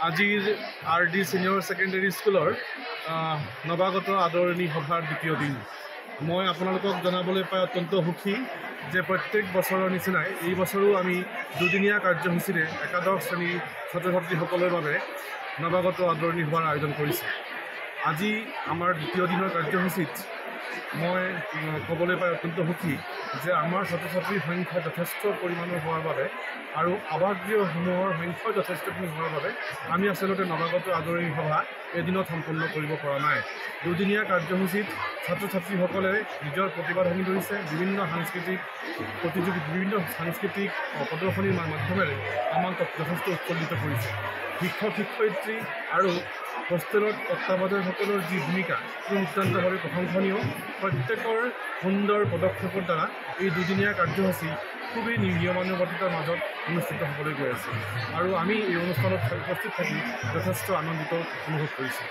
আজিৰ R D senior secondary স্কুলৰ নৱাগত আদৰণি সভাৰ দ্বিতীয় দিন। মই আপোনালোকক জনাবলৈ পাই অত্যন্ত সুখী যে প্ৰত্যেক বছৰৰ নিচিনাই এই বছৰো আমি দুদিনীয়া কাৰ্যসূচীৰে একাদশ শ্ৰেণীৰ ছাত্ৰ ছাত্ৰীসকলৰ বাবে নৱাগত আদৰণি সভাৰ আয়োজন কৰিছে। আজি আমাৰ দ্বিতীয় দিনৰ কাৰ্যসূচীত মই ক'বলৈ পাই অত্যন্ত সুখী যে আমাৰ ছাত্ৰ ছাত্ৰীৰ সংখ্যা যথেষ্ট পৰিমাণৰ হোৱাৰ বাবে আৰু আৱাসগৃহসমূহৰ সংখ্যাও যথেষ্টখিনি হোৱাৰ বাবে আমি আচলতে নৱাগত আদৰণি সভা এদিনত সম্পন্ন কৰিব পৰা নাই। দুদিনীয়া কাৰ্যসূচীত ছাত্ৰ ছাত্ৰীসকলে নিজৰ প্ৰতিভা দাঙি ধৰিছে, বিভিন্ন সাংস্কৃতিক প্ৰদৰ্শনীৰ মাধ্যমেৰে আমাক যথেষ্ট উৎফুল্লিত কৰিছে। শিক্ষক শিক্ষয়িত্ৰী আৰু হোষ্টেলত তত্ত্বাৱধায়কসকলৰ যি ভূমিকা সেই অত্যন্তভাৱে প্ৰশংসনীয়। প্ৰত্যেকৰ সুন্দৰ পদক্ষেপৰ দ্বাৰা এই দুদিনীয়া কাৰ্যসূচী খুবেই নিয়মানুৱৰ্তিতাৰ মাজত অনুষ্ঠিত হ'বলৈ গৈ আছে আৰু আমি এই অনুষ্ঠানত উপস্থিত থাকি যথেষ্ট আনন্দিত অনুভৱ কৰিছোঁ।